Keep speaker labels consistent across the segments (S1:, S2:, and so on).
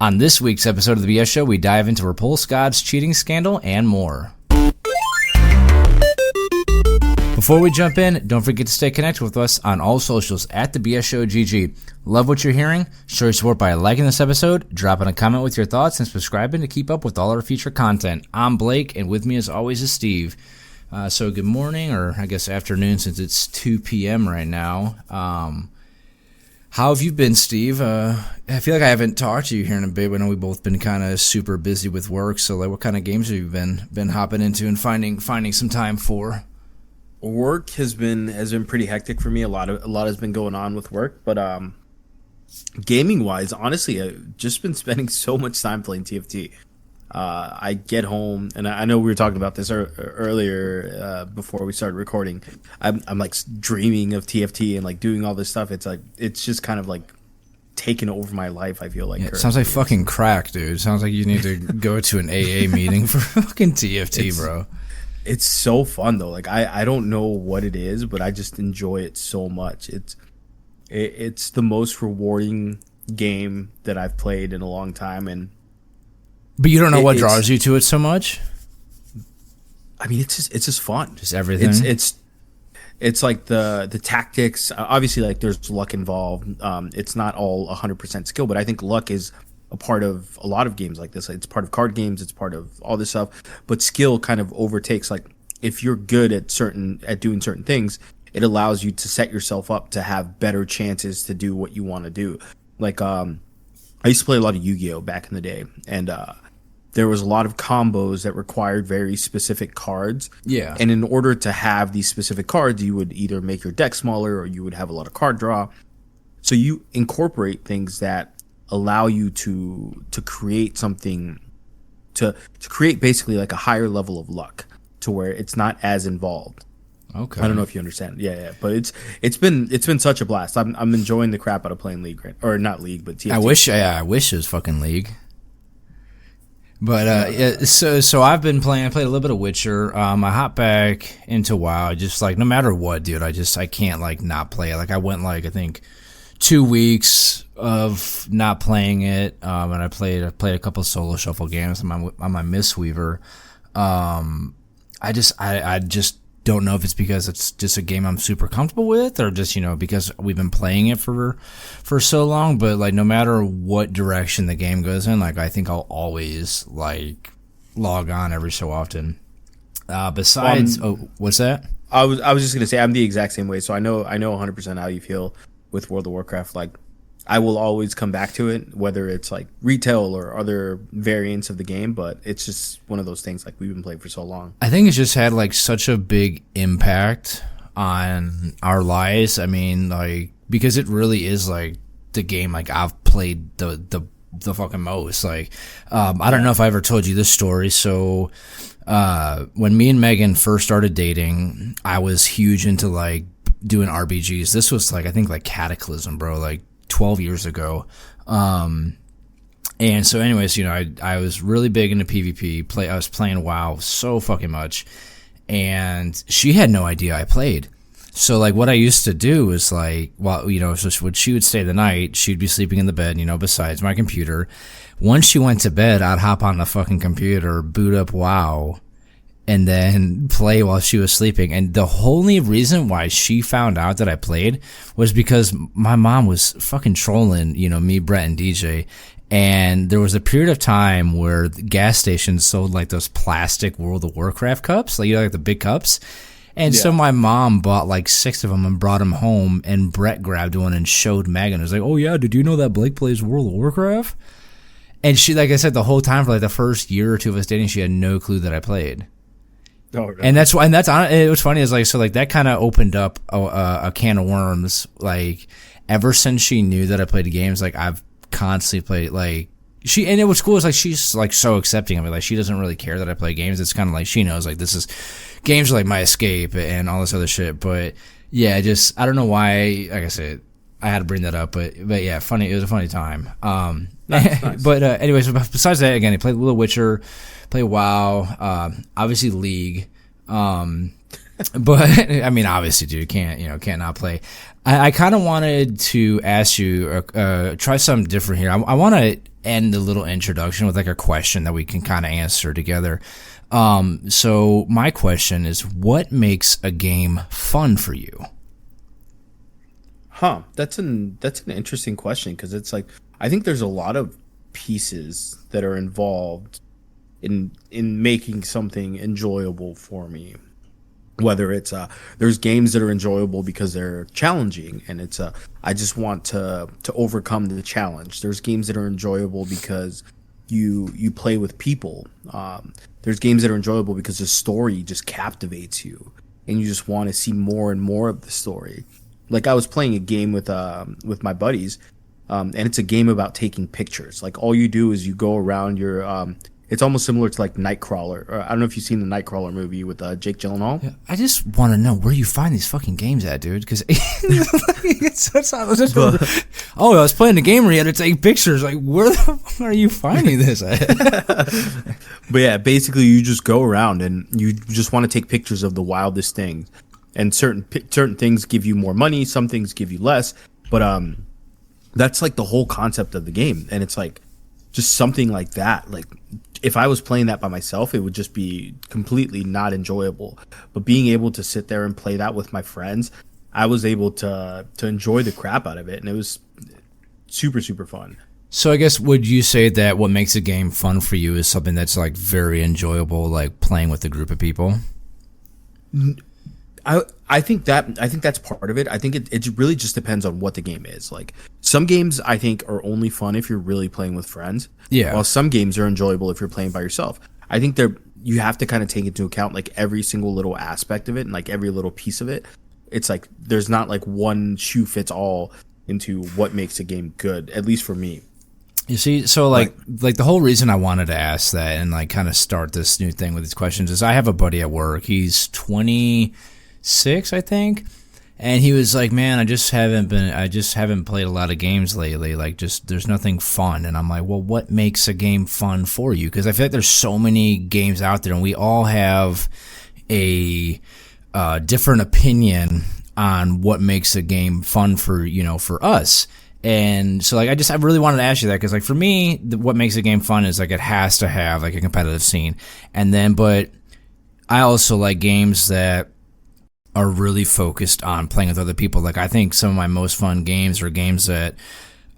S1: On this week's episode of the BS Show, we dive into Repulsegod's cheating scandal and more. Before we jump in, don't forget to stay connected with us on all socials at the BS Show GG. Love what you're hearing? Show your support by liking this episode, dropping a comment with your thoughts, and subscribing to keep up with all our future content. I'm Blake, and with me as always is Steve. So good morning, or I guess afternoon since it's 2 p.m. right now. How have you been, Steve? I feel like I haven't talked to you here in a bit. I know we've both been kind of super busy with work. So, like, what kind of games have you been hopping into and finding some time for?
S2: Work has been pretty hectic for me. A lot has been going on with work, but gaming wise, honestly, I've just been spending so much time playing TFT. I get home, and I know we were talking about this earlier before we started recording. I'm like dreaming of TFT and like doing all this stuff. It's like it's just kind of like taken over my life. I feel like
S1: it sounds like fucking crack, dude. It sounds like you need to go to an AA meeting for fucking TFT, bro.
S2: It's so fun though. Like I don't know what it is, but I just enjoy it so much. It's the most rewarding game that I've played in a long time,
S1: but you don't know what draws you to it so much?
S2: I mean, it's just fun.
S1: Just everything.
S2: It's like the tactics. Obviously, like there's luck involved. It's not all 100% skill, but I think luck is a part of a lot of games like this. It's part of card games. It's part of all this stuff. But skill kind of overtakes. Like if you're good at doing certain things, it allows you to set yourself up to have better chances to do what you want to do. Like I used to play a lot of Yu-Gi-Oh back in the day, and there was a lot of combos that required very specific cards.
S1: Yeah.
S2: And in order to have these specific cards, you would either make your deck smaller or you would have a lot of card draw. So you incorporate things that allow you to create something, to create basically like a higher level of luck to where it's not as involved.
S1: Okay.
S2: I don't know if you understand. Yeah. But it's been such a blast. I'm enjoying the crap out of playing League, right? Or not League, but TFT.
S1: I wish it was fucking League. But so I've been playing. I played a little bit of Witcher. I hopped back into WoW. Just like no matter what, dude, I can't like not play it. Like I went like I think 2 weeks of not playing it. And I played a couple solo shuffle games on my Mistweaver. I just don't know if it's because it's just a game I'm super comfortable with, or just because we've been playing it for so long. But like no matter what direction the game goes in, like I think I'll always like log on every so often. Besides, what's that?
S2: I was just gonna say I'm the exact same way. So I know 100% how you feel with World of Warcraft. Like I will always come back to it, whether it's like retail or other variants of the game, but it's just one of those things like we've been playing for so long.
S1: I think it's just had like such a big impact on our lives. I mean, like, because it really is like the game like I've played the fucking most. Like, I don't know if I ever told you this story. So, when me and Megan first started dating, I was huge into like doing RPGs. This was like, I think like Cataclysm, bro, like 12 years ago. And so anyways, I was really big into PvP. I was playing WoW so fucking much, and she had no idea I played. So like what I used to do is like, so when she would stay the night, she'd be sleeping in the bed, besides my computer. Once she went to bed, I'd hop on the fucking computer, boot up WoW, and then play while she was sleeping. And the only reason why she found out that I played was because my mom was fucking trolling, me, Brett, and DJ. And there was a period of time where the gas stations sold like those plastic World of Warcraft cups, like the big cups. And so my mom bought like 6 of them and brought them home, and Brett grabbed one and showed Megan. It was like, oh yeah, did you know that Blake plays World of Warcraft? And she, like I said, the whole time for like the first year or two of us dating, she had no clue that I played.
S2: Oh, really?
S1: And that's why, and it was funny is like, so like that kind of opened up a can of worms. Like ever since she knew that I played games, like I've constantly played like and it was cool. It's like, she's like so accepting of it. Like she doesn't really care that I play games. It's kind of like, she knows like games are like my escape and all this other shit. But yeah, I don't know why, like I said, I had to bring that up, but yeah, funny. It was a funny time. Nice. But anyways, besides that, again, I played Little Witcher, play WoW, obviously League. But I mean, obviously, dude, can't not play. I kind of wanted to ask you, try something different here. I want to end the little introduction with like a question that we can kind of answer together. So my question is, what makes a game fun for you?
S2: Huh. That's an interesting question, because it's like, I think there's a lot of pieces that are involved in making something enjoyable for me. Whether it's there's games that are enjoyable because they're challenging, and it's I just want to overcome the challenge. There's games that are enjoyable because you play with people. There's games that are enjoyable because the story just captivates you, and you just want to see more and more of the story. Like, I was playing a game with my buddies, and it's a game about taking pictures. Like, all you do is you go around your it's almost similar to like Nightcrawler. I don't know if you've seen the Nightcrawler movie with Jake Gyllenhaal.
S1: Yeah, I just want to know where you find these fucking games at, dude. Because I was playing the game where you had to take pictures. Like, where the fuck are you finding this at?
S2: But yeah, basically you just go around and you just want to take pictures of the wildest things. And certain things give you more money, some things give you less. But that's like the whole concept of the game. And it's like just something like that. Like, if I was playing that by myself, it would just be completely not enjoyable. But being able to sit there and play that with my friends, I was able to enjoy the crap out of it, and it was super, super fun.
S1: So I guess, would you say that what makes a game fun for you is something that's like very enjoyable, like playing with a group of people?
S2: I think that's part of it. I think it really just depends on what the game is. Like, some games I think are only fun if you're really playing with friends.
S1: Yeah.
S2: While some games are enjoyable if you're playing by yourself. I think you have to kind of take into account like every single little aspect of it and like every little piece of it. It's like there's not like one shoe fits all into what makes a game good, at least for me.
S1: You see, so like the whole reason I wanted to ask that and like kind of start this new thing with these questions is I have a buddy at work. He's 26, I think. And he was like, man, I just haven't played a lot of games lately. Like, just, there's nothing fun. And I'm like, well, what makes a game fun for you? Because I feel like there's so many games out there and we all have a different opinion on what makes a game fun for us. And so like, I really wanted to ask you that, because like for me, what makes a game fun is like it has to have like a competitive scene. And then, but I also like games that are really focused on playing with other people. Like, I think some of my most fun games are games that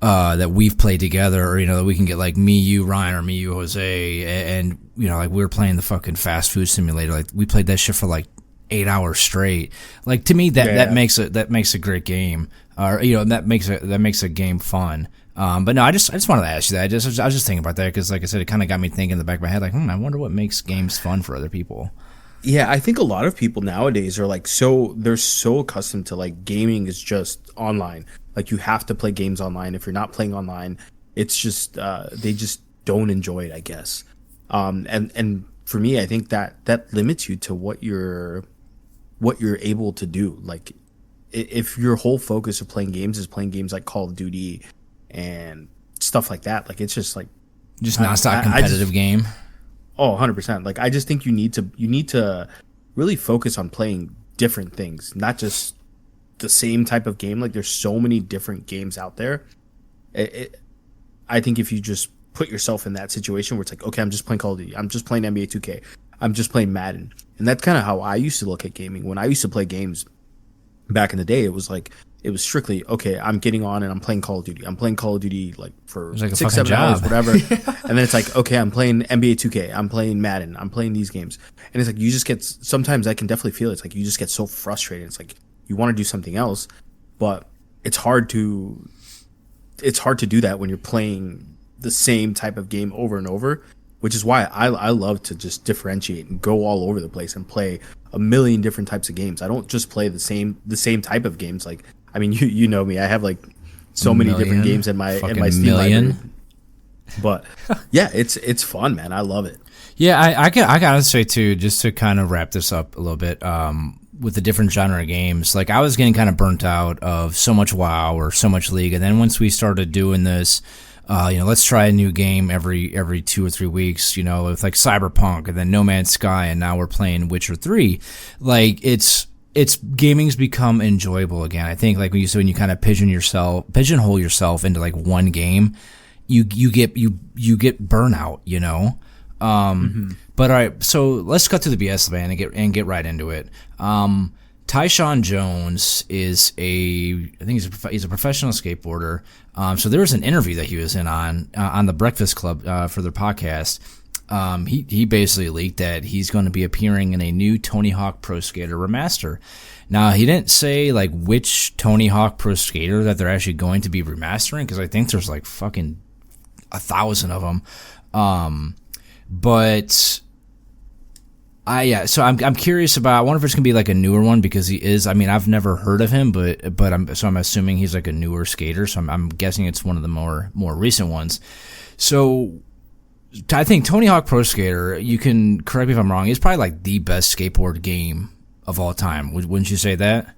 S1: we've played together, or that we can get like me, you, Ryan, or me, you, Jose, and like we were playing the fucking fast food simulator. Like, we played that shit for like 8 hours straight. Like, to me, that makes a great game, or that makes a game fun. But no, I just wanted to ask you that. I was just thinking about that because, like I said, it kind of got me thinking in the back of my head, like, I wonder what makes games fun for other people.
S2: Yeah, I think a lot of people nowadays are like they're so accustomed to like gaming is just online. Like, you have to play games online. If you're not playing online, it's just they just don't enjoy it, I guess. And for me, I think that limits you to what you're able to do. Like, if your whole focus of playing games is playing games like Call of Duty and stuff like that, like, it's just like
S1: nonstop competitive game.
S2: Oh, 100%. Like, I just think you need to really focus on playing different things, not just the same type of game. Like, there's so many different games out there. I think if you just put yourself in that situation where it's like, okay, I'm just playing Call of Duty, I'm just playing NBA 2K, I'm just playing Madden. And that's kind of how I used to look at gaming. When I used to play games back in the day, it was strictly, okay, I'm getting on and I'm playing Call of Duty. I'm playing Call of Duty like for
S1: like
S2: 6-7 hours, whatever. And then it's like, okay, I'm playing NBA 2K. I'm playing Madden. I'm playing these games. And it's like, you just get, sometimes I can definitely feel it. It's like, you just get so frustrated. It's like, you want to do something else, but it's hard to do that when you're playing the same type of game over and over, which is why I love to just differentiate and go all over the place and play a million different types of games. I don't just play the same type of games. Like, I mean, you know me. I have like so many different games in my Steam library. But yeah, it's fun, man. I love it.
S1: Yeah, I gotta say too, just to kind of wrap this up a little bit, with the different genre of games, like, I was getting kind of burnt out of so much WoW or so much League, and then once we started doing this, let's try a new game every 2 or 3 weeks, with like Cyberpunk and then No Man's Sky, and now we're playing Witcher 3. Like, it's gaming's become enjoyable again. I think like when you kind of pigeonhole yourself into like one game, you get burnout, you know. But all right, so let's cut to the BS man and get right into it. Tyshawn Jones is he's a professional skateboarder. So there was an interview that he was in on the Breakfast Club for their podcast. He basically leaked that he's going to be appearing in a new Tony Hawk Pro Skater remaster. Now, he didn't say like which Tony Hawk Pro Skater that they're actually going to be remastering, because I think there's like fucking 1,000 of them. But so I'm curious about. I wonder if it's gonna be like a newer one, because he is. I mean, I've never heard of him, but I'm assuming he's like a newer skater. So I'm guessing it's one of the more recent ones. So I think Tony Hawk Pro Skater, you can correct me if I'm wrong, is probably like the best skateboard game of all time. Wouldn't you say that?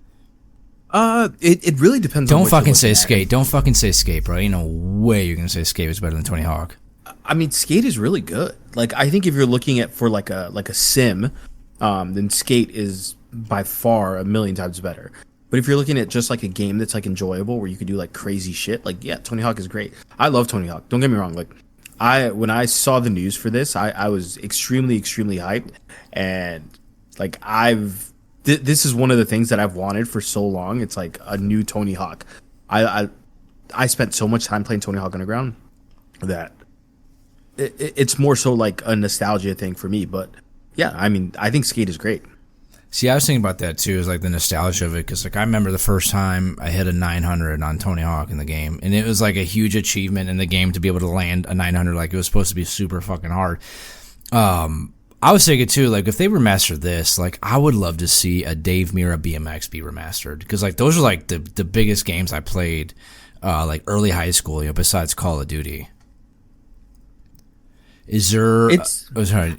S2: It really depends.
S1: Don't fucking say Skate. Don't fucking say Skate, bro. Ain't no way you're gonna say Skate is better than Tony Hawk.
S2: I mean, Skate is really good. Like, I think if you're looking at for like a sim, then Skate is by far a million times better. But if you're looking at just like a game that's like enjoyable, where you could do like crazy shit, like yeah, Tony Hawk is great. I love Tony Hawk. Don't get me wrong. Like, when I saw the news for this, I was extremely hyped, and like this is one of the things that I've wanted for so long. It's like a new Tony Hawk. I spent so much time playing Tony Hawk Underground that it's more so like a nostalgia thing for me. But yeah, I mean, I think Skate is great.
S1: See, I was thinking about that too, is like the nostalgia of it, because like I remember the first time I hit a 900 on Tony Hawk in the game, and it was like a huge achievement in the game to be able to land a 900. Like, it was supposed to be super fucking hard. I was thinking too, like if they remastered this, like I would love to see a Dave Mirra BMX be remastered, because like those are like the biggest games I played like early high school, you know, besides Call of Duty. Is there? Sorry,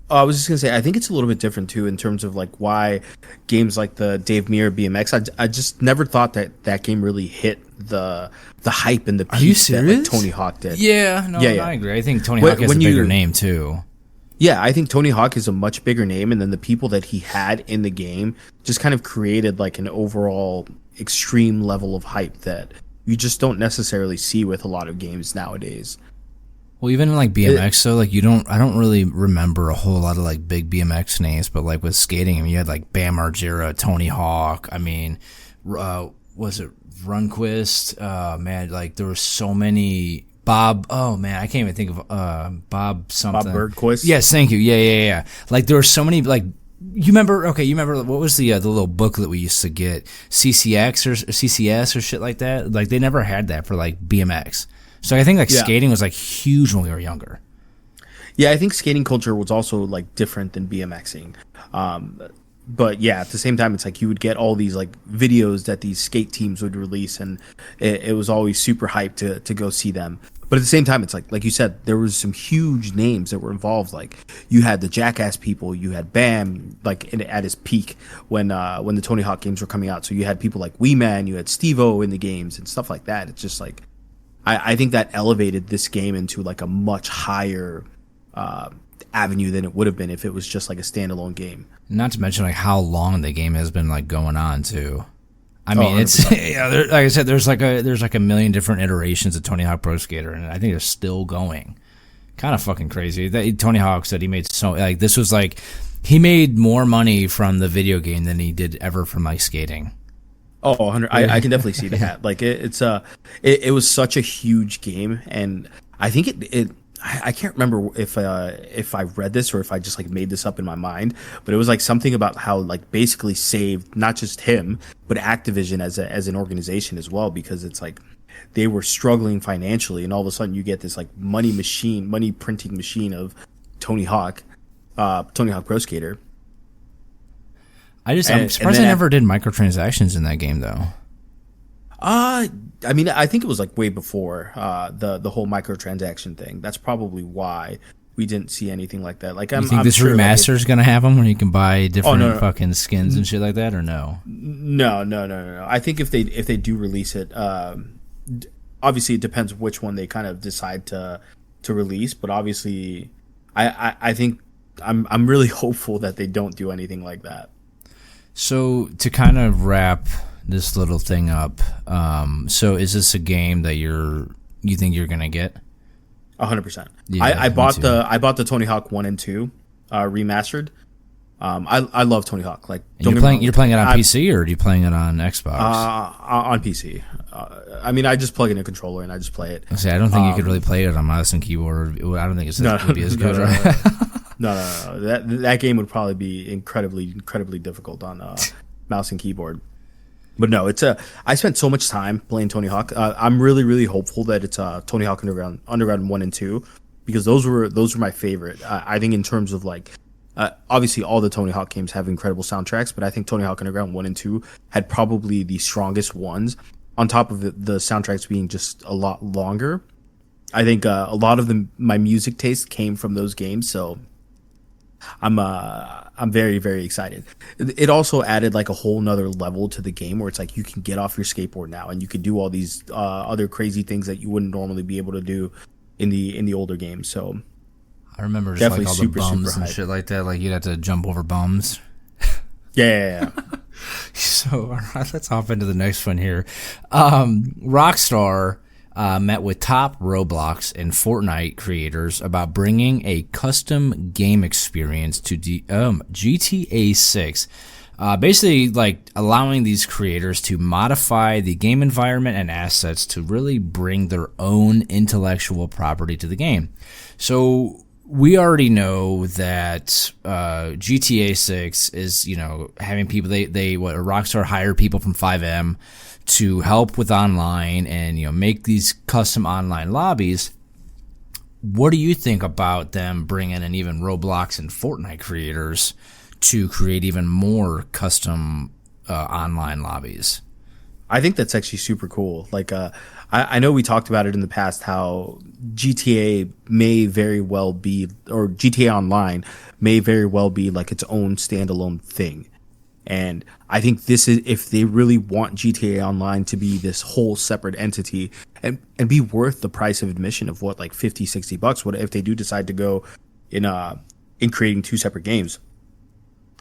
S2: I was just gonna say, I think it's a little bit different too in terms of like why games like the Dave Mirra BMX. I just never thought that game really hit the hype and the peak.
S1: Are you serious?
S2: That like, Tony Hawk did.
S1: Yeah, no, I agree. I think Tony Hawk has a bigger name too.
S2: Yeah, I think Tony Hawk is a much bigger name, and then the people that he had in the game just kind of created like an overall extreme level of hype that you just don't necessarily see with a lot of games nowadays.
S1: Well, even in like BMX, though, like I don't really remember a whole lot of like big BMX names, but like with skating, I mean, you had like Bam Margera, Tony Hawk. I mean, was it Runquist? Man, like there were so many. Bob, oh man, I can't even think of Bob something.
S2: Bob Bergquist?
S1: Yes, thank you. Yeah. Like there were so many, like, you remember what was the little booklet we used to get? CCS or shit like that? Like they never had that for like BMX. So I think like skating was like huge when we were younger.
S2: Yeah, I think skating culture was also like different than BMXing. But yeah, at the same time, it's like you would get all these like videos that these skate teams would release, and it was always super hyped to go see them. But at the same time, it's like you said, there was some huge names that were involved. Like you had the Jackass people, you had Bam, like at his peak when the Tony Hawk games were coming out. So you had people like Wee Man, you had Steve-O in the games and stuff like that. It's just like I think that elevated this game into like a much higher avenue than it would have been if it was just like a standalone game.
S1: Not to mention like how long the game has been like going on too. I mean, it's like I said, there's like a million different iterations of Tony Hawk Pro Skater, and I think they're still going. Kind of fucking crazy. Tony Hawk said he made this was like he made more money from the video game than he did ever from like skating.
S2: Oh, 100. I can definitely see that. Like it was such a huge game, and I think I can't remember if I read this or if I just like made this up in my mind, but it was like something about how like basically saved not just him but Activision as an organization as well, because it's like they were struggling financially, and all of a sudden you get this like money printing machine of Tony Hawk Pro Skater.
S1: I'm surprised they never did microtransactions in that game though.
S2: I mean, I think it was like way before the whole microtransaction thing. That's probably why we didn't see anything like that. Like,
S1: you think this remaster is gonna have them where you can buy different fucking skins and shit like that, or no?
S2: No. I think if they do release it, obviously it depends which one they kind of decide to release. But obviously, I think I'm really hopeful that they don't do anything like that.
S1: So to kind of wrap this little thing up, so is this a game that you think you're gonna get?
S2: 100%.
S1: Yeah,
S2: I
S1: me
S2: bought
S1: too.
S2: the Tony Hawk 1 and 2 remastered. I love Tony Hawk. Like,
S1: And
S2: don't get me wrong,
S1: you're playing it on
S2: I-
S1: PC, or are you playing it on Xbox?
S2: on PC. I mean, I just plug in a controller and I just play it.
S1: See, I don't think you could really play it on mouse and keyboard. I don't think it would be as good.
S2: no,
S1: Right?
S2: no. That game would probably be incredibly difficult on mouse and keyboard. But no, I spent so much time playing Tony Hawk. I'm really hopeful that it's Tony Hawk Underground 1 and 2, because those were my favorite. I think in terms of like, obviously all the Tony Hawk games have incredible soundtracks, but I think Tony Hawk Underground 1 and 2 had probably the strongest ones. On top of the soundtracks being just a lot longer, I think a lot of my music taste came from those games. So I'm very excited. It also added like a whole nother level to the game where it's like you can get off your skateboard now and you can do all these other crazy things that you wouldn't normally be able to do in the older games. So
S1: I remember just
S2: definitely
S1: like all
S2: super
S1: the bums and
S2: hype.
S1: shit like that. Like you'd have to jump over bums.
S2: Yeah.
S1: So all right, let's hop into the next one here. Rockstar met with top Roblox and Fortnite creators about bringing a custom game experience to GTA 6. Basically, like allowing these creators to modify the game environment and assets to really bring their own intellectual property to the game. So we already know that GTA 6 is, having people, Rockstar hired people from 5M to help with online and, make these custom online lobbies. What do you think about them bringing in even Roblox and Fortnite creators to create even more custom online lobbies?
S2: I think that's actually super cool. Like, I know we talked about it in the past how GTA may very well be, or GTA Online may very well be like its own standalone thing. And I think this is, if they really want GTA Online to be this whole separate entity and be worth the price of admission of what, like $50-$60, what if they do decide to go in creating two separate games?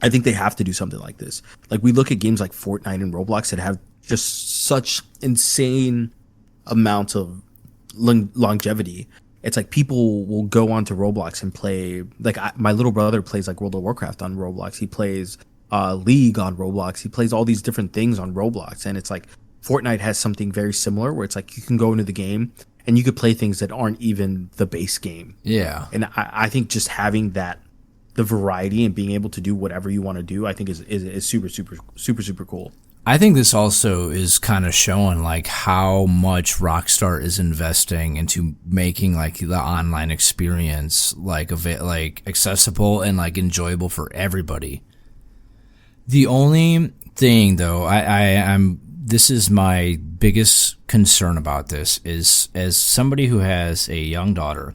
S2: I think they have to do something like this. Like, we look at games like Fortnite and Roblox that have just such insane amounts of longevity. It's like people will go onto Roblox and play. Like, my little brother plays like World of Warcraft on Roblox. He plays League on Roblox. He plays all these different things on Roblox. And it's like Fortnite has something very similar where it's like you can go into the game and you could play things that aren't even the base game.
S1: Yeah.
S2: And I think just having that, the variety and being able to do whatever you want to do, I think is super cool.
S1: I think this also is kind of showing like how much Rockstar is investing into making like the online experience like accessible and like enjoyable for everybody. The only thing though, I'm this is my biggest concern about this is, as somebody who has a young daughter,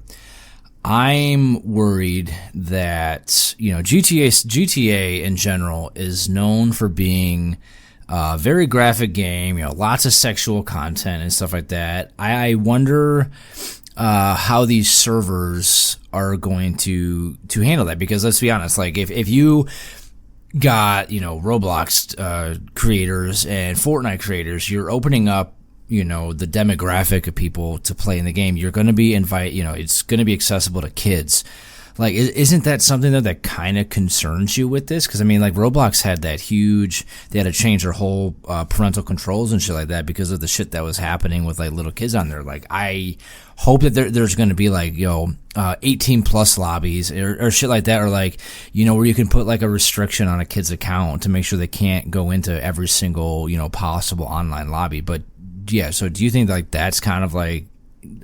S1: I'm worried that, GTA in general is known for being a very graphic game, lots of sexual content and stuff like that. I wonder how these servers are going to handle that, because let's be honest, like if you got, Roblox creators and Fortnite creators, you're opening up the demographic of people to play in the game. You're going to be it's going to be accessible to kids. Like, isn't that something that kind of concerns you with this? Because I mean, like, Roblox had that huge, they had to change their whole parental controls and shit like that because of the shit that was happening with like little kids on there. Like, I hope that there's going to be like 18 plus lobbies or shit like that, or like where you can put like a restriction on a kid's account to make sure they can't go into every single possible online lobby. But yeah, so do you think like that's kind of like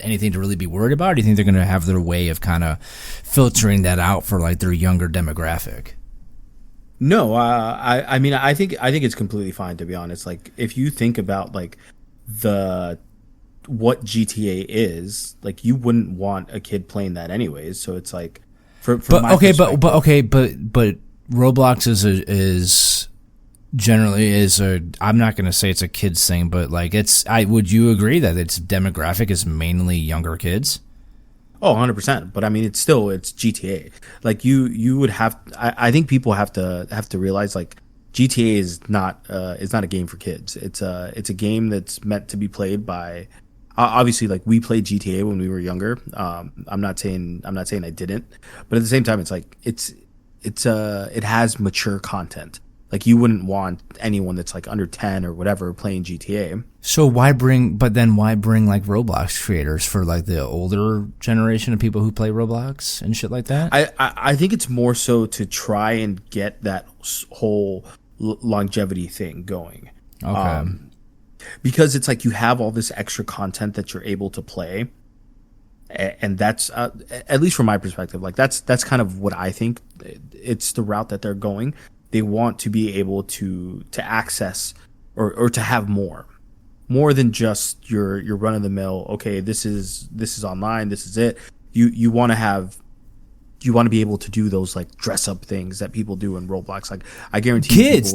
S1: anything to really be worried about? Or do you think they're going to have their way of kind of filtering that out for like their younger demographic?
S2: No, I mean, I think it's completely fine, to be honest. Like, if you think about like what GTA is, like, you wouldn't want a kid playing that anyways. So it's like, but Roblox is generally I'm not going to say it's a kids thing, but like would you agree that its demographic is mainly younger kids? Oh, 100%. But I mean, it's GTA. Like, you would have, I think people have to realize, like, GTA is not a game for kids. It's a game that's meant to be played by obviously, like, we played GTA when we were younger. I'm not saying I didn't, but at the same time, it's like it has mature content. Like, you wouldn't want anyone that's like under 10 or whatever playing GTA.
S1: So why bring like Roblox creators for like the older generation of people who play Roblox and shit like that?
S2: I think it's more so to try and get that whole longevity thing going.
S1: Okay.
S2: Because it's like you have all this extra content that you're able to play, and that's at least from my perspective, like that's kind of what I think. It's the route that they're going. They want to be able to access or to have more than just your run of the mill. Okay, this is online. This is it. You want to be able to do those like dress up things that people do in Roblox. Like, I guarantee
S1: kids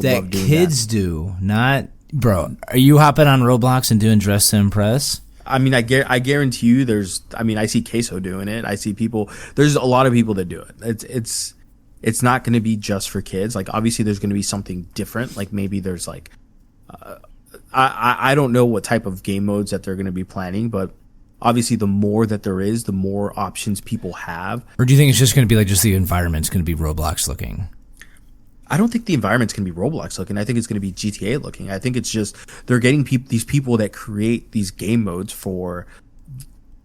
S1: do, not. Bro, are you hopping on Roblox and doing dress to impress?
S2: I mean, I guarantee you I see Queso doing it. I see people, there's a lot of people that do it. It's not going to be just for kids. Like, obviously there's going to be something different. Like, maybe there's like, I don't know what type of game modes that they're going to be planning, but obviously the more that there is, the more options people have.
S1: Or do you think it's just going to be like just the environment's going to be Roblox looking?
S2: I don't think the environment's going to be Roblox looking. I think it's going to be GTA looking. I think it's just they're getting these people that create these game modes for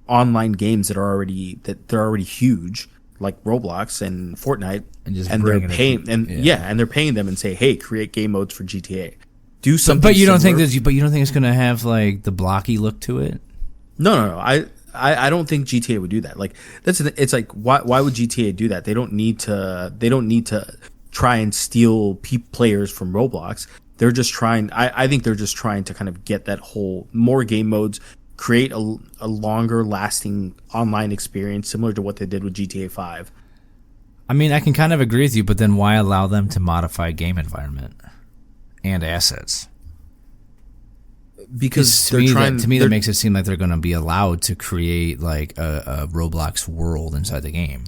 S2: online games that are already huge, like Roblox and Fortnite, and they're paying and they're paying them and say, hey, create game modes for GTA. Do something.
S1: But you don't think it's going to have like the blocky look to it?
S2: No. I don't think GTA would do that. Like, it's like why would GTA do that? They don't need to try and steal players from Roblox. They're just trying. I think they're just trying to kind of get that whole more game modes, create a longer lasting online experience similar to what they did with GTA 5.
S1: I mean, I can kind of agree with you, but then why allow them to modify game environment and assets?
S2: Because
S1: to me that makes it seem like they're going to be allowed to create like a Roblox world inside the game.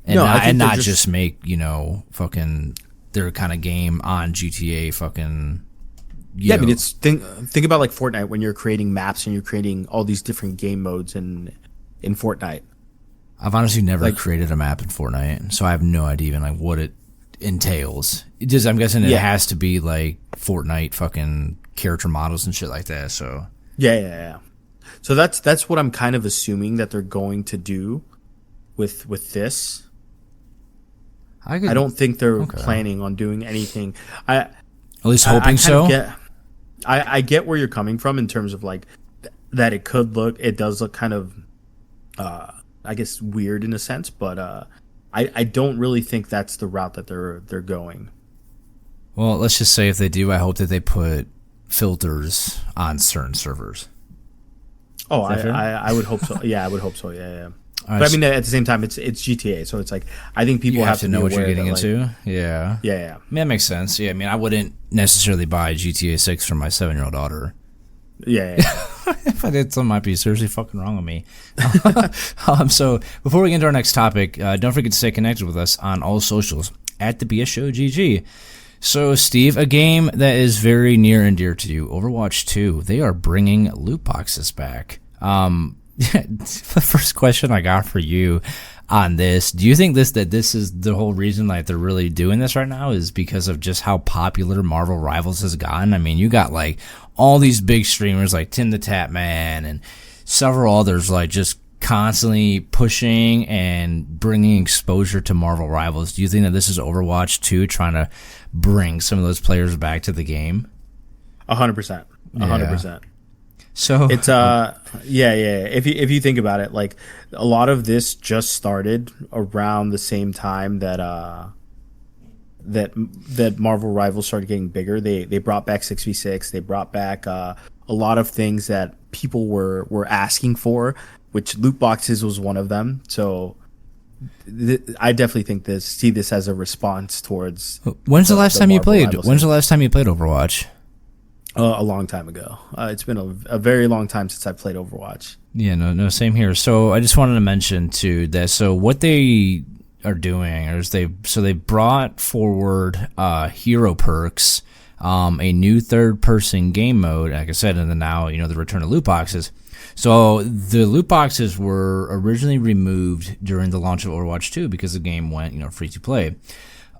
S1: And not just make, fucking their kind of game on GTA fucking.
S2: Yeah, I mean, it's think about like Fortnite when you're creating maps and you're creating all these different game modes in Fortnite.
S1: I've honestly never created a map in Fortnite, so I have no idea even like what it entails. I'm guessing it has to be like Fortnite fucking character models and shit like that. So
S2: yeah. So that's what I'm kind of assuming that they're going to do with this. I don't think they're planning on doing anything.
S1: At least hoping so.
S2: I get where you're coming from in terms of like that. It does look kind of, I guess, weird in a sense, but I don't really think that's the route that they're going.
S1: Well, let's just say if they do, I hope that they put filters on certain servers.
S2: Oh, I would hope so. Yeah, I would hope so. Yeah. But I mean, at the same time, it's GTA, so it's like I think people have to
S1: know what you're getting into.
S2: Like,
S1: yeah.
S2: I
S1: mean, that makes sense. Yeah, I mean, I wouldn't necessarily buy GTA 6 for my 7-year-old daughter.
S2: Yeah.
S1: If I did, something might be seriously fucking wrong with me. So before we get into our next topic, don't forget to stay connected with us on all socials at the BS Show GG. So, Steve, a game that is very near and dear to you, Overwatch 2. They are bringing loot boxes back. The first question I got for you on this, do you think that this is the whole reason like they're really doing this right now is because of just how popular Marvel Rivals has gotten? I mean, you got like all these big streamers like Tim the Tap Man and several others like just constantly pushing and bringing exposure to Marvel Rivals. Do you think that this is Overwatch 2 trying to bring some of those players back to the game?
S2: 100%. 100%.
S1: So
S2: it's yeah. If you think about it, like a lot of this just started around the same time that Marvel Rivals started getting bigger. They brought back 6v6. They brought back a lot of things that people were asking for, which loot boxes was one of them. So I definitely see this as a response towards.
S1: When's the last time you played? When's the last time you played Overwatch?
S2: A long time ago. It's been a very long time since I played Overwatch.
S1: Yeah, no, same here. So I just wanted to mention too that so what they are doing is they brought forward hero perks, a new third person game mode, like I said, and then now the return of loot boxes. So the loot boxes were originally removed during the launch of Overwatch 2 because the game went free to play.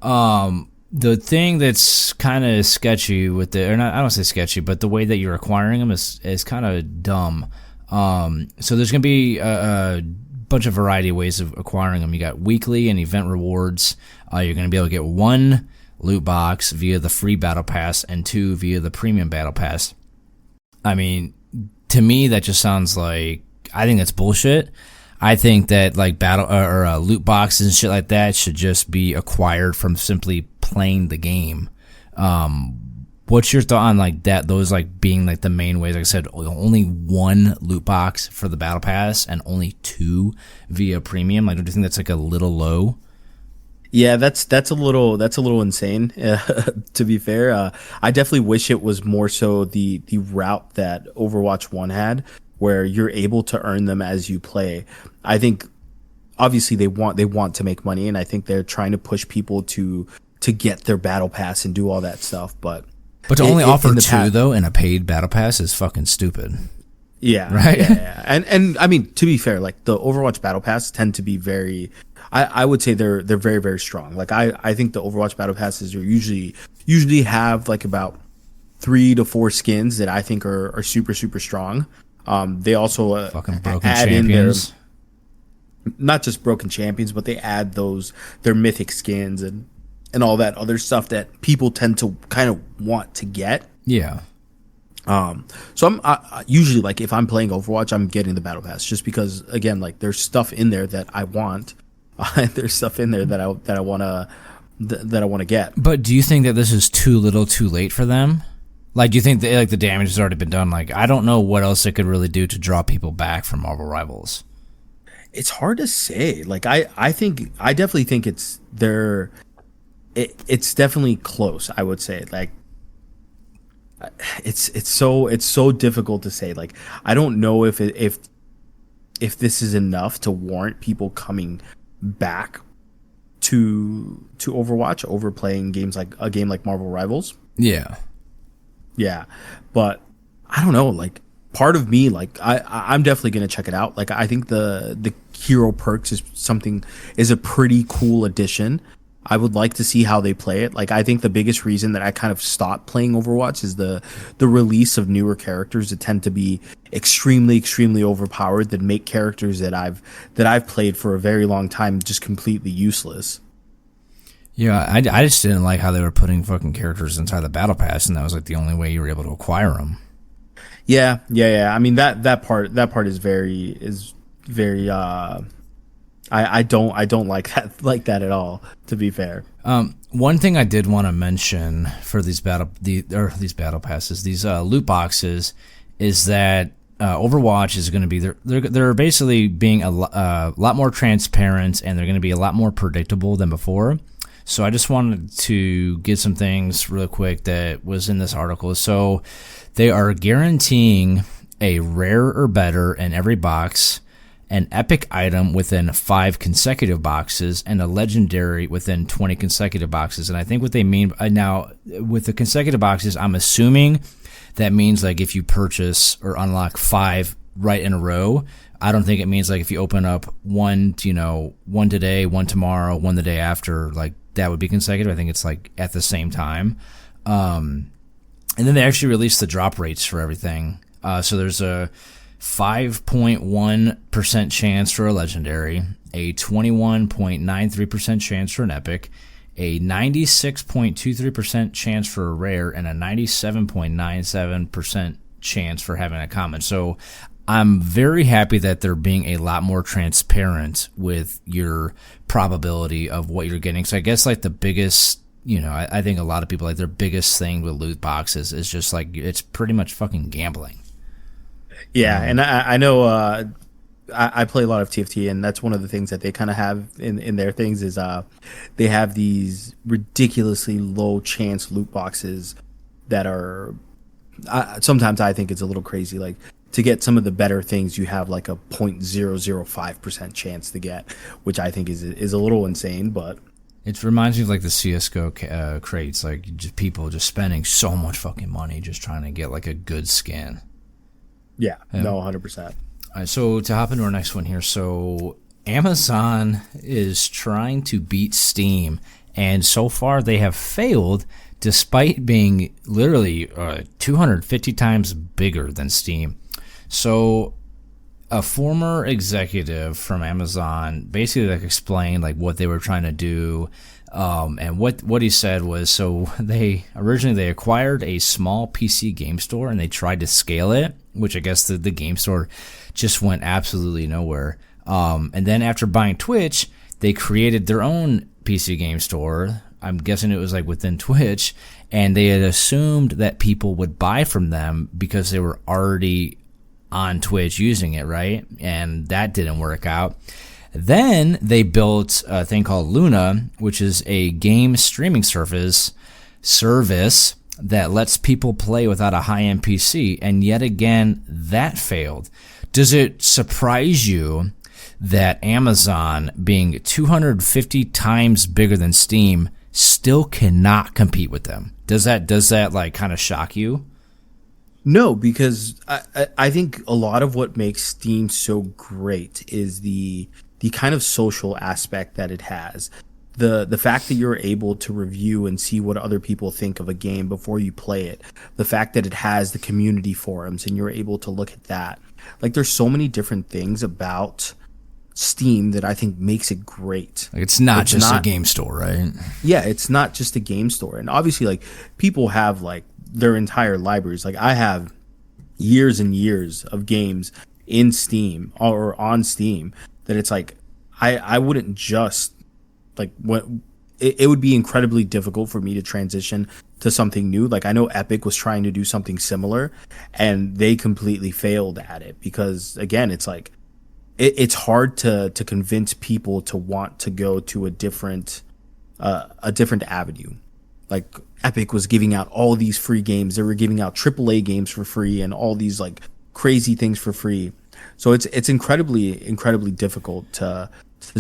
S1: The thing that's kind of sketchy with I don't say sketchy, but the way that you're acquiring them is kind of dumb. So there's going to be a bunch of variety of ways of acquiring them. You got weekly and event rewards. You're going to be able to get 1 loot box via the free battle pass and 2 via the premium battle pass. I mean, to me, that just sounds like, I think that's bullshit. I think that like battle or loot boxes and shit like that should just be acquired from simply playing the game. What's your thought on like that? Those like being like the main ways. Like I said, only 1 loot box for the battle pass and only 2 via premium. Like, don't you think that's like a little low?
S2: Yeah, that's a little insane. To be fair, I definitely wish it was more so the route that Overwatch 1 had, where you're able to earn them as you play. I think obviously they want to make money, and I think they're trying to push people to get their battle pass and do all that stuff. But
S1: to only offer 2 though in a paid battle pass is fucking stupid.
S2: Yeah,
S1: right.
S2: Yeah. And I mean, to be fair, like the Overwatch battle pass tend to be very. I would say they're very, very strong. Like I think the Overwatch battle passes are usually have like about 3 to 4 skins that I think are super, super strong. They also
S1: fucking broken
S2: add
S1: champions.
S2: in not just broken champions, but they add their mythic skins and all that other stuff that people tend to kind of want to get.
S1: Yeah.
S2: So I'm usually like if I'm playing Overwatch, I'm getting the battle pass just because again, like there's stuff in there that I want. There's stuff in there that I want to get.
S1: But do you think that this is too little, too late for them? Like, do you think that like the damage has already been done? Like, I don't know what else they could really do to draw people back from Marvel Rivals.
S2: It's hard to say. Like, I definitely think it's it's definitely close. I would say like. It's so difficult to say. Like, I don't know if this is enough to warrant people coming back to Overwatch over playing games like a game like Marvel Rivals.
S1: Yeah.
S2: But I don't know. Like, part of me, like, I'm definitely gonna check it out. Like, I think the hero perks is a pretty cool addition. I would like to see how they play it. Like, I think the biggest reason that I kind of stopped playing Overwatch is the release of newer characters that tend to be extremely, extremely overpowered, that make characters that I've played for a very long time just completely useless.
S1: Yeah, I just didn't like how they were putting fucking characters inside the battle pass, and that was like the only way you were able to acquire them.
S2: Yeah. I mean that part is very. I don't like that at all, to be fair.
S1: One thing I did want to mention for these battle passes, these loot boxes, is that Overwatch is going to be they're basically being a lot more transparent, and they're going to be a lot more predictable than before. So I just wanted to get some things real quick that was in this article. So they are guaranteeing a rare or better in every box, an epic item within 5 consecutive boxes, and a legendary within 20 consecutive boxes. And I think what they mean now with the consecutive boxes, I'm assuming that means like if you purchase or unlock 5 right in a row. I don't think it means like if you open up one today, one tomorrow, one the day after, like that would be consecutive. I think it's like at the same time. And then they actually released the drop rates for everything. So there's a 5.1% chance for a legendary, a 21.93% chance for an epic, a 96.23% chance for a rare, and a 97.97% chance for having a common. So I'm very happy that they're being a lot more transparent with your probability of what you're getting. So I guess like the biggest, I think a lot of people like their biggest thing with loot boxes is just like it's pretty much fucking gambling.
S2: Yeah, and I know I play a lot of TFT, and that's one of the things that they kind of have in their things is they have these ridiculously low chance loot boxes that are sometimes I think it's a little crazy. Like to get some of the better things, you have like a 0.005% chance to get, which I think is a little insane, but
S1: it reminds me of like the CS:GO crates, like just people just spending so much fucking money just trying to get like a good skin.
S2: Yeah, no, 100%.
S1: All right, so to hop into our next one here, so Amazon is trying to beat Steam, and so far they have failed, despite being literally 250 times bigger than Steam. So a former executive from Amazon basically like explained like what they were trying to do, and what he said was, so they originally acquired a small PC game store and they tried to scale it, which I guess the game store just went absolutely nowhere. And then after buying Twitch, they created their own PC game store. I'm guessing it was like within Twitch, and they had assumed that people would buy from them because they were already on Twitch using it, right? And that didn't work out. Then they built a thing called Luna, which is a game streaming service that lets people play without a high-end PC, and yet again, that failed. Does it surprise you that Amazon, being 250 times bigger than Steam, still cannot compete with them? Does that like kind of shock you?
S2: No, because I think a lot of what makes Steam so great is the kind of social aspect that it has. The fact that you're able to review and see what other people think of a game before you play it. The fact that it has the community forums and you're able to look at that. Like, there's so many different things about Steam that I think makes it great.
S1: Like, it's not just a game store, right?
S2: Yeah, it's not just a game store. And obviously, like, people have like their entire libraries. Like, I have years and years of games in Steam or on Steam that it's like I wouldn't just like what it would be incredibly difficult for me to transition to something new. Like, I know Epic was trying to do something similar and they completely failed at it because, again, it's like it's hard to convince people to want to go to a different avenue. Like, Epic was giving out all these free games. They were giving out AAA games for free and all these like crazy things for free. So it's incredibly difficult to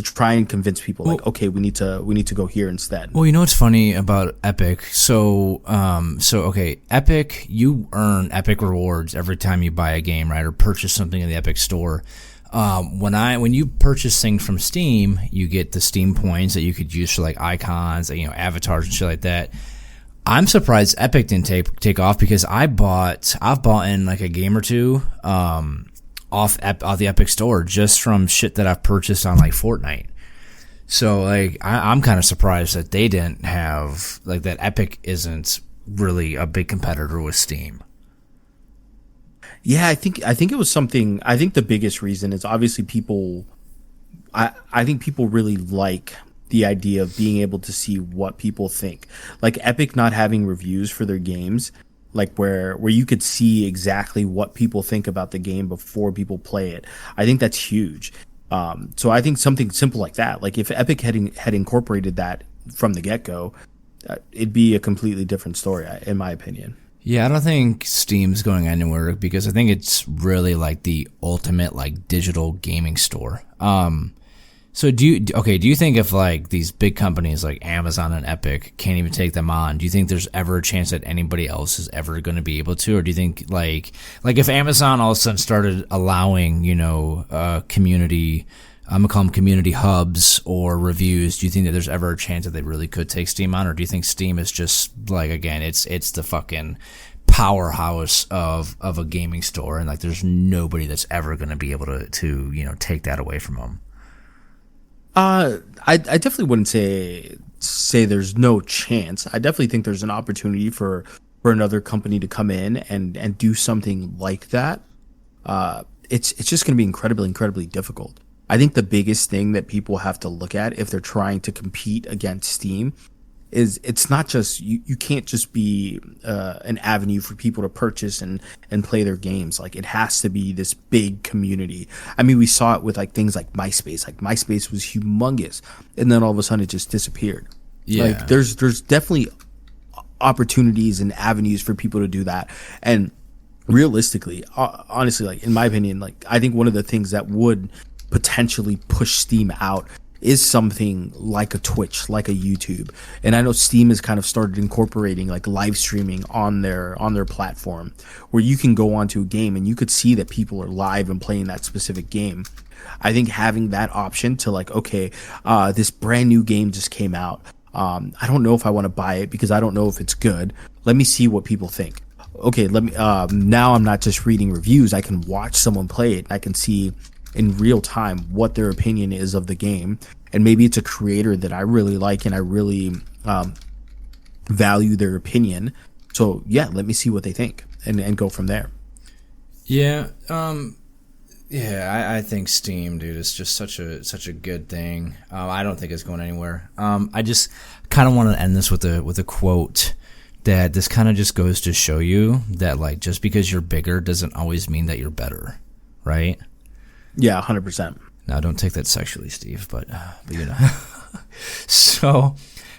S2: try and convince people, like, okay, we need to go here instead.
S1: Well, you know what's funny about Epic? So okay, Epic, you earn Epic rewards every time you buy a game, right, or purchase something in the Epic store. When you purchase things from Steam, you get the Steam points that you could use for like icons, avatars and shit like that. I'm surprised Epic didn't take off, because I've bought in like a game or two off the Epic store just from shit that I've purchased on like Fortnite. So like I'm kind of surprised that they didn't have like that. Epic isn't really a big competitor with Steam.
S2: Yeah, I think it was something. I think the biggest reason is obviously people. I think people really like the idea of being able to see what people think. Like, Epic not having reviews for their games, like where you could see exactly what people think about the game before people play it. I think that's huge. So I think something simple like that, like if Epic had incorporated that from the get-go, it'd be a completely different story, in my opinion.
S1: Yeah, I don't think Steam's going anywhere, because I think it's really like the ultimate like digital gaming store. So do you think if like these big companies like Amazon and Epic can't even take them on, do you think there's ever a chance that anybody else is ever going to be able to? Or do you think like if Amazon all of a sudden started allowing, community, I'm gonna call them community hubs or reviews, do you think that there's ever a chance that they really could take Steam on? Or do you think Steam is just like, again, it's the fucking powerhouse of a gaming store, and like there's nobody that's ever going to be able to take that away from them?
S2: I definitely wouldn't say there's no chance. I definitely think there's an opportunity for another company to come in and do something like that. It's just going to be incredibly difficult. I think the biggest thing that people have to look at if they're trying to compete against Steam is it's not just you can't just be an avenue for people to purchase and play their games. Like, it has to be this big community. I mean, we saw it with like things like MySpace. Like, MySpace was humongous, and then all of a sudden it just disappeared.
S1: Yeah.
S2: Like, there's definitely opportunities and avenues for people to do that. And realistically, honestly, like in my opinion, like I think one of the things that would potentially push Steam out is something like a Twitch, like a YouTube. And I know Steam has kind of started incorporating like live streaming on their platform, where you can go onto a game and you could see that people are live and playing that specific game. I think having that option to like, okay, this brand new game just came out. I don't know if I want to buy it because I don't know if it's good. Let me see what people think. Okay, let me. Now I'm not just reading reviews. I can watch someone play it. I can see in real time what their opinion is of the game, and maybe it's a creator that I really like and I really value their opinion. So yeah, let me see what they think and go from there.
S1: Yeah, I think Steam, dude, is just such a good thing. I don't think it's going anywhere. I just kind of want to end this with a quote that this kind of just goes to show you that like just because you're bigger doesn't always mean that you're better, right?
S2: Yeah, 100%.
S1: Now, don't take that sexually, Steve, but you know. So,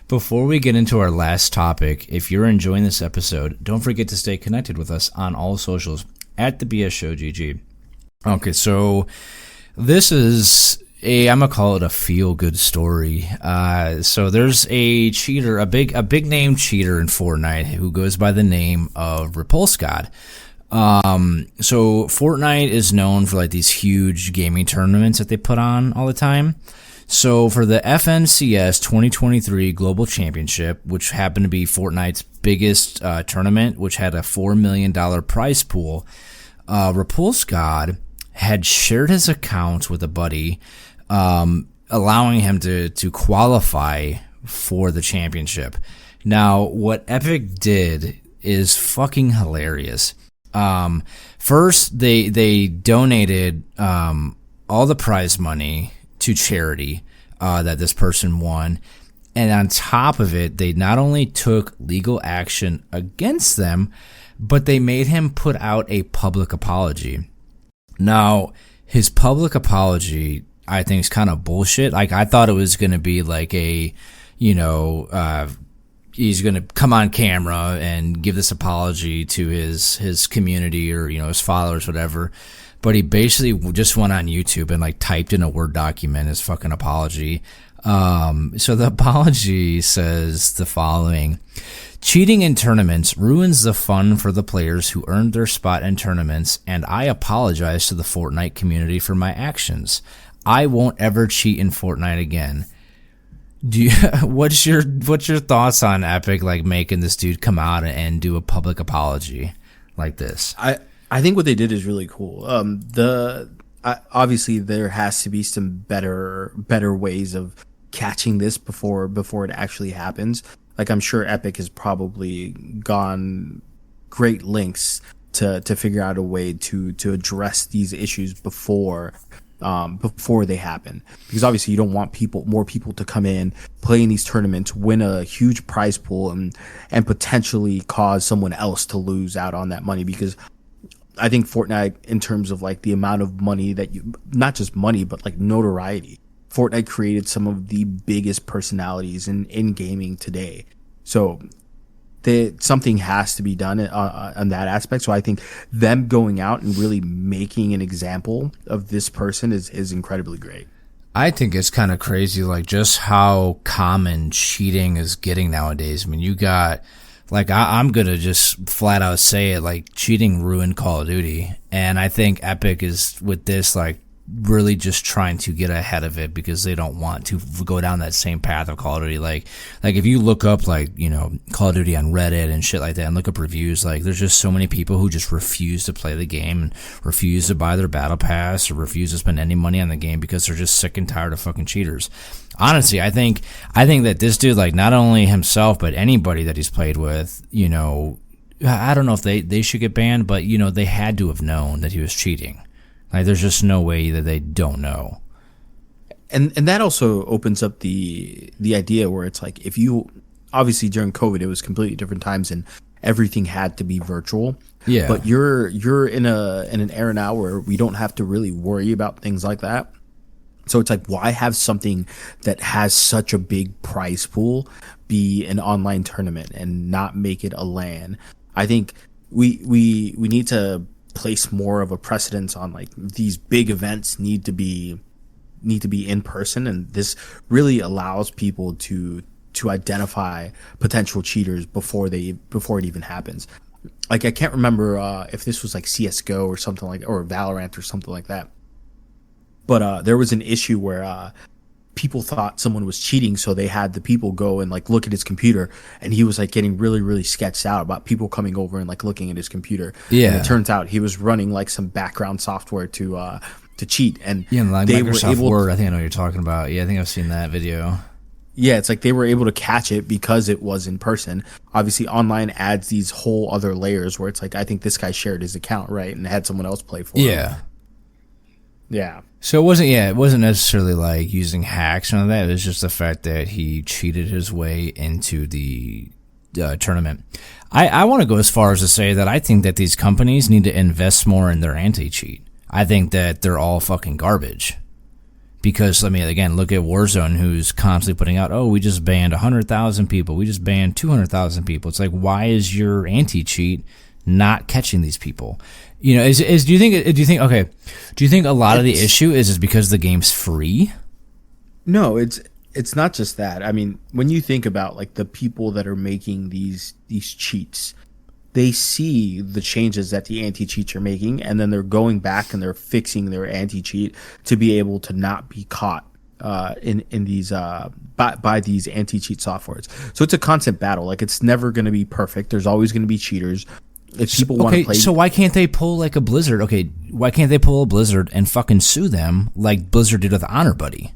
S1: before we get into our last topic, if you're enjoying this episode, don't forget to stay connected with us on all socials at the BS Show GG. Okay, so this is I'm gonna call it a feel-good story. So there's a cheater, a big name cheater in Fortnite who goes by the name of Repulsegod. So Fortnite is known for like these huge gaming tournaments that they put on all the time. So for the FNCS 2023 Global Championship, which happened to be Fortnite's biggest tournament, which had a $4 million prize pool, Repulsegod had shared his account with a buddy, allowing him to qualify for the championship. Now, what Epic did is fucking hilarious. First, they donated all the prize money to charity that this person won, and on top of it, they not only took legal action against them, but they made him put out a public apology. Now, his public apology, I think, is kind of bullshit. Like, I thought it was going to be like a, he's going to come on camera and give this apology to his community or, his followers, whatever. But he basically just went on YouTube and like typed in a Word document his fucking apology. So the apology says the following: cheating in tournaments ruins the fun for the players who earned their spot in tournaments, and I apologize to the Fortnite community for my actions. I won't ever cheat in Fortnite again. What's your thoughts on Epic like making this dude come out and do a public apology like this?
S2: I think what they did is really cool. Obviously there has to be some better ways of catching this before it actually happens. Like, I'm sure Epic has probably gone great lengths to figure out a way to address these issues before they happen, because obviously you don't want more people to come in, play in these tournaments, win a huge prize pool, and potentially cause someone else to lose out on that money. Because I think Fortnite, in terms of like the amount of money that not just money, but like notoriety, Fortnite created some of the biggest personalities in gaming today. So something has to be done on that aspect. So I think them going out and really making an example of this person is incredibly great.
S1: I think it's kind of crazy, like just how common cheating is getting nowadays. I mean, you got, like, I'm going to just flat out say it, like, cheating ruined Call of Duty. And I think Epic is, with this, like, really just trying to get ahead of it because they don't want to go down that same path of Call of Duty. Like if you look up, like, Call of Duty on Reddit and shit like that and look up reviews, like, there's just so many people who just refuse to play the game and refuse to buy their battle pass or refuse to spend any money on the game because they're just sick and tired of fucking cheaters. Honestly, I think that this dude, like, not only himself, but anybody that he's played with, I don't know if they should get banned, but, they had to have known that he was cheating. Like, there's just no way that they don't know.
S2: And that also opens up the idea where it's like, if you, obviously during COVID, it was completely different times and everything had to be virtual.
S1: Yeah.
S2: But you're in an era now where we don't have to really worry about things like that. So it's like, why have something that has such a big prize pool be an online tournament and not make it a LAN? I think we need to place more of a precedence on like these big events need to be in person, and this really allows people to identify potential cheaters before it even happens. Like I can't remember if this was like CS:GO or something like, or Valorant or something like that, but there was an issue where people thought someone was cheating, so they had the people go and like look at his computer, and he was like getting really really sketched out about people coming over and like looking at his computer.
S1: Yeah,
S2: and it turns out he was running like some background software to cheat, and
S1: yeah, like
S2: they
S1: Microsoft
S2: were able
S1: Word. I think I know what you're talking about. Yeah, I think I've seen that video.
S2: Yeah, it's like they were able to catch it because it was in person. Obviously, online adds these whole other layers where it's like, I think this guy shared his account, right, and had someone else play for him. Yeah.
S1: So it wasn't necessarily like using hacks or none of that. It was just the fact that he cheated his way into the tournament. I want to go as far as to say that I think that these companies need to invest more in their anti-cheat. I think that they're all fucking garbage. Because, I mean, again, look at Warzone, who's constantly putting out, oh, we just banned 100,000 people. We just banned 200,000 people. It's like, why is your anti-cheat not catching these people? You know, do you think a lot of the issue is because the game's free?
S2: No, it's not just that. I mean, when you think about like the people that are making these cheats, they see the changes that the anti-cheats are making, and then they're going back and they're fixing their anti-cheat to be able to not be caught in these by these anti-cheat softwares. So it's a constant battle. Like it's never going to be perfect. There's always going to be cheaters. If people want to play,
S1: so why can't they pull like a Blizzard? Okay, why can't they pull a Blizzard and fucking sue them like Blizzard did with Honor Buddy?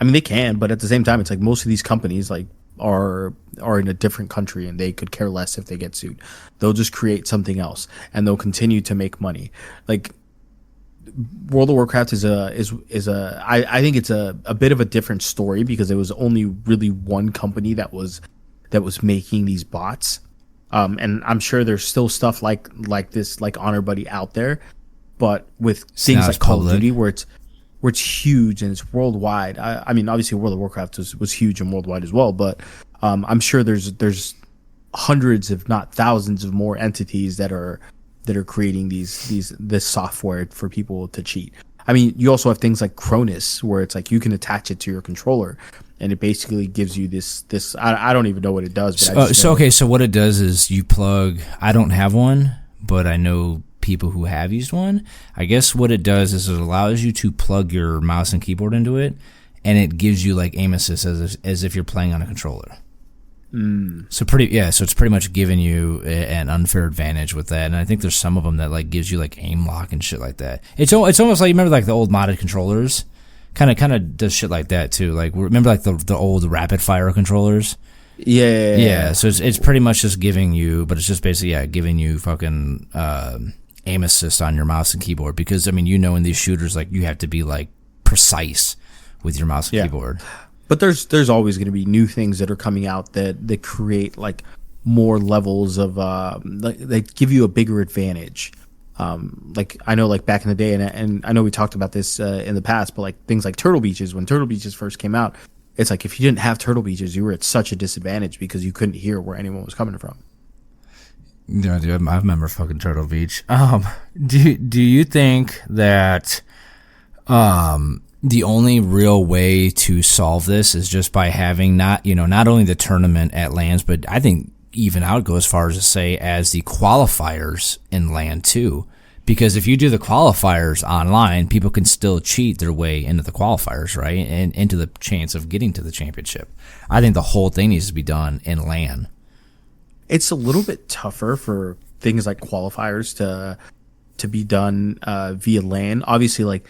S2: I mean, they can, but at the same time, it's like most of these companies like are in a different country, and they could care less if they get sued. They'll just create something else, and they'll continue to make money. Like World of Warcraft is I think it's a bit of a different story because it was only really one company that was making these bots. And I'm sure there's still stuff like this, like Honor Buddy out there, but with things like Call of Duty where it's huge and it's worldwide. I mean, obviously World of Warcraft was huge and worldwide as well, but I'm sure there's hundreds, if not thousands, of more entities that are creating this software for people to cheat. I mean, you also have things like Cronus, where it's like you can attach it to your controller, and it basically gives you this. I don't even know what it does. But
S1: so what it does is you plug. I don't have one, but I know people who have used one. I guess what it does is it allows you to plug your mouse and keyboard into it, and it gives you like aim assist as if you're playing on a controller. So it's pretty much giving you an unfair advantage with that, and I think there's some of them that like gives you like aim lock and shit like that. It's almost like, you remember like the old modded controllers, kind of does shit like that too. Like remember like the old rapid fire controllers. Yeah. So it's pretty much just giving you, but it's just basically giving you fucking aim assist on your mouse and keyboard, because I mean, you know, in these shooters, like you have to be like precise with your mouse and keyboard.
S2: But there's always going to be new things that are coming out that create like more levels of they give you a bigger advantage. Like I know, like back in the day, and I know we talked about this in the past, but like things like Turtle Beaches, when Turtle Beaches first came out, it's like if you didn't have Turtle Beaches, you were at such a disadvantage because you couldn't hear where anyone was coming from.
S1: Yeah, dude, I remember fucking Turtle Beach. Do you think that the only real way to solve this is just by having not only the tournament at LANs, but I think even I would go as far as to say as the qualifiers in LAN too? Because if you do the qualifiers online, people can still cheat their way into the qualifiers, right? And into the chance of getting to the championship. I think the whole thing needs to be done in LAN.
S2: It's a little bit tougher for things like qualifiers to be done via LAN. Obviously, like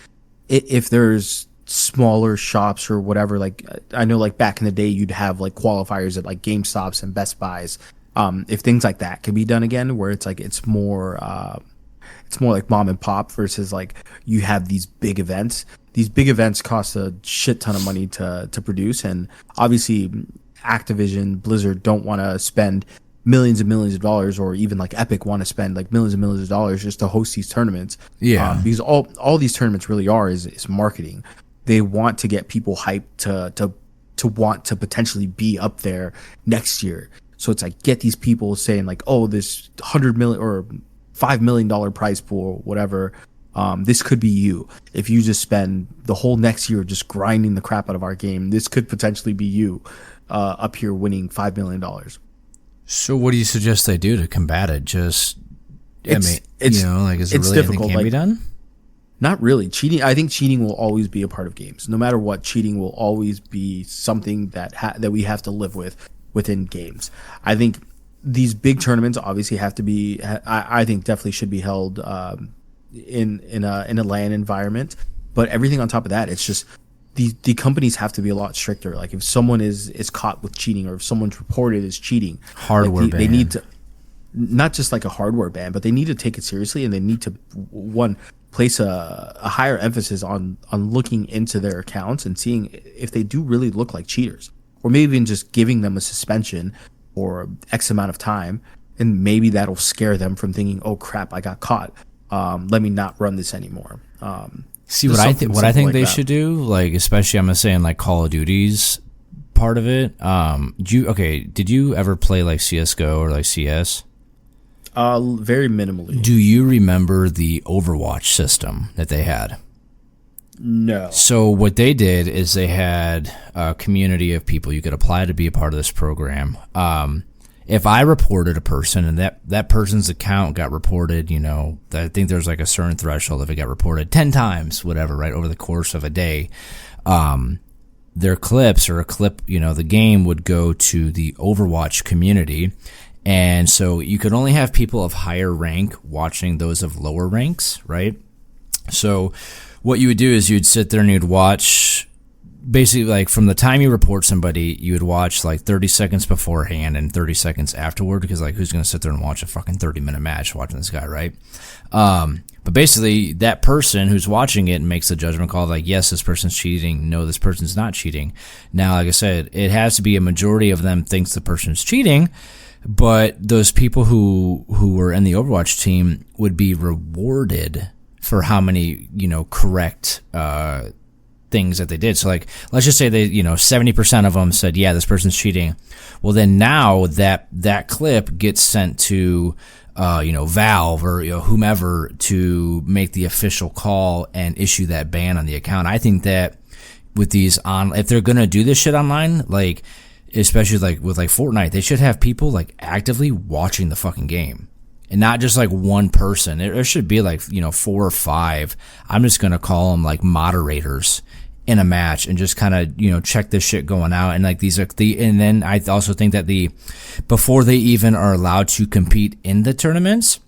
S2: if there's smaller shops or whatever, like I know like back in the day you'd have like qualifiers at like GameStops and Best Buys. If things like that can be done again, where it's like it's more like mom and pop versus like you have these big events. These big events cost a shit ton of money to produce, and obviously Activision, Blizzard don't want to spend millions and millions of dollars, or even like Epic want to spend like millions and millions of dollars just to host these tournaments. Because all these tournaments really are is marketing. They want to get people hyped to want to potentially be up there next year. So it's like, get these people saying like, oh, this 100 million or $5 million prize pool, whatever. This could be you. If you just spend the whole next year just grinding the crap out of our game, this could potentially be you up here winning $5 million.
S1: So what do you suggest they do to combat it? Just, is there really anything can be done?
S2: Not really. Cheating. I think cheating will always be a part of games. No matter what, cheating will always be something that we have to live with within games. I think these big tournaments obviously have to be. I think definitely should be held in a LAN environment. But everything on top of that, it's just the companies have to be a lot stricter. Like if someone is caught with cheating, or if someone's reported as cheating,
S1: hardware ban.
S2: They need to, not just like a hardware ban, but they need to take it seriously, and they need to place a higher emphasis on looking into their accounts and seeing if they do really look like cheaters, or maybe even just giving them a suspension for X amount of time, and maybe that'll scare them from thinking, oh crap, I got caught. Let me not run this anymore.
S1: See, what I think they should do, like, especially I'm gonna say in like Call of Duty's part of it. Did you ever play like CS:GO or like CS?
S2: Very minimally.
S1: Do you remember the Overwatch system that they had?
S2: No.
S1: So what they did is they had a community of people you could apply to be a part of this program. If I reported a person and that person's account got reported, I think there's like a certain threshold if it got reported 10 times, whatever, right, over the course of a day, their clips or a clip, the game would go to the Overwatch community. And so you could only have people of higher rank watching those of lower ranks, right? So what you would do is you'd sit there and you'd watch, basically like from the time you report somebody, you would watch like 30 seconds beforehand and 30 seconds afterward, because like who's going to sit there and watch a fucking 30-minute match watching this guy, right? But basically that person who's watching it makes the judgment call like, yes, this person's cheating. No, this person's not cheating. Now, like I said, it has to be a majority of them thinks the person's cheating. But those people who were in the Overwatch team would be rewarded for how many, correct things that they did. So like, let's just say they, 70% of them said, yeah, this person's cheating. Well, then now that clip gets sent to, Valve or whomever to make the official call and issue that ban on the account. I think that with these if they're gonna do this shit online, like, especially like with like Fortnite, they should have people like actively watching the fucking game and not just like one person. There should be like, 4 or 5. I'm just going to call them like moderators in a match and just kind of, check this shit going out. And like and then I also think that before they even are allowed to compete in the tournaments,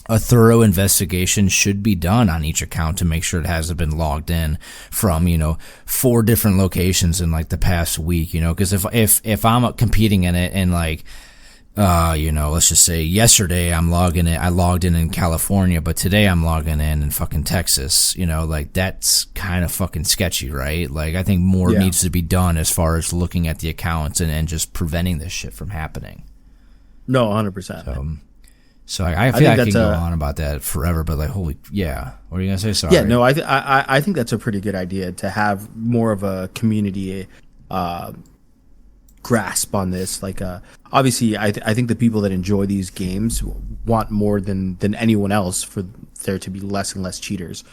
S1: a thorough investigation should be done on each account to make sure it hasn't been logged in from, 4 different locations in like the past week, because if I'm competing in it and like, let's just say yesterday I logged in California, but today I'm logging in fucking Texas, like that's kind of fucking sketchy, right? Like I think more needs to be done as far as looking at the accounts and just preventing this shit from happening.
S2: No, 100%.
S1: So I feel like I can go on about that forever, but like, what are you gonna say? Sorry.
S2: Yeah, no, I think that's a pretty good idea to have more of a community grasp on this. Like, obviously, I think the people that enjoy these games want more than anyone else for there to be less and less cheaters.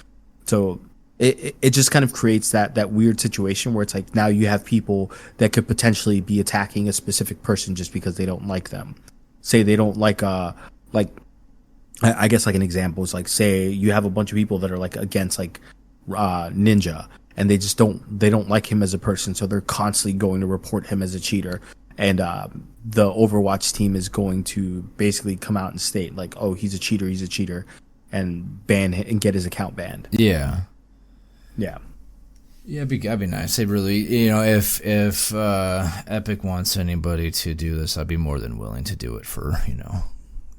S2: So it just kind of creates that weird situation where it's like now you have people that could potentially be attacking a specific person just because they don't like them. Say they don't like I guess like an example is like, say you have a bunch of people that are like against like Ninja, and they don't like him as a person, so they're constantly going to report him as a cheater, and the Overwatch team is going to basically come out and state like, oh, he's a cheater, and ban and get his account banned.
S1: Yeah, that'd be nice. They really, if Epic wants anybody to do this, I'd be more than willing to do it for,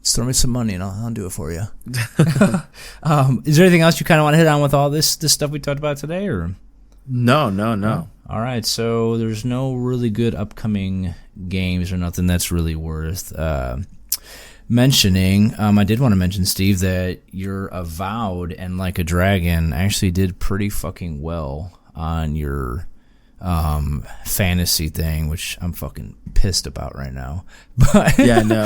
S1: just throw me some money and I'll do it for you. Is there anything else you kind of want to hit on with all this stuff we talked about today, or?
S2: No.
S1: All right, so there's no really good upcoming games or nothing that's really worth mentioning. I did want to mention, Steve, that your Avowed and Like a Dragon actually did pretty fucking well on your fantasy thing, which I'm fucking pissed about right now. But
S2: yeah, no,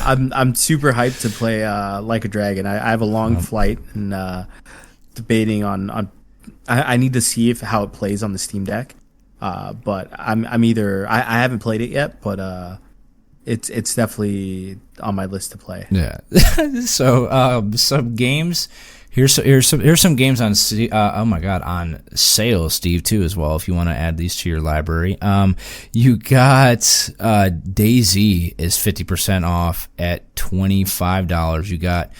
S2: I'm super hyped to play Like a Dragon. I have a long flight and debating on. I need to see how it plays on the Steam Deck. But I'm either I haven't played it yet, but it's definitely on my list to play.
S1: Yeah. So some games. Here's some games on on sale, Steve, too, as well, if you want to add these to your library. You got DayZ is 50% off at $25. You got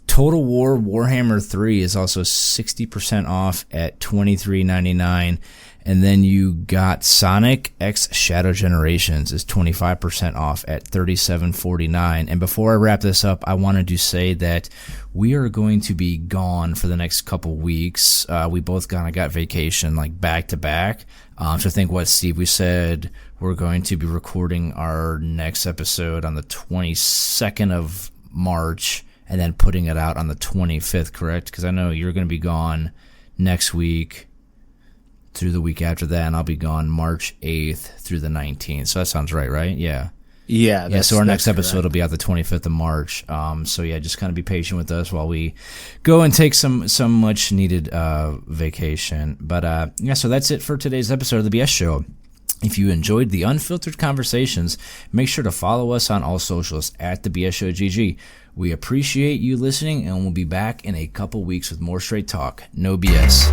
S1: Total War Warhammer 3 is also 60% off at $23.99. And then you got Sonic X Shadow Generations is 25% off at $37.49. And before I wrap this up, I wanted to say that we are going to be gone for the next couple weeks. We both kind of got vacation like back to back. So I think what, Steve, we said we're going to be recording our next episode on the 22nd of March and then putting it out on the 25th, correct? Because I know you're going to be gone next week through the week after that, and I'll be gone March 8th through the 19th. So that sounds right? Yeah.
S2: Yeah.
S1: So our next episode will be out the 25th of March. So yeah, just kind of be patient with us while we go and take some much needed vacation. But yeah, so that's it for today's episode of the BS Show. If you enjoyed the unfiltered conversations, make sure to follow us on all socials at the BS Show GG. We appreciate you listening, and we'll be back in a couple weeks with more straight talk. No BS.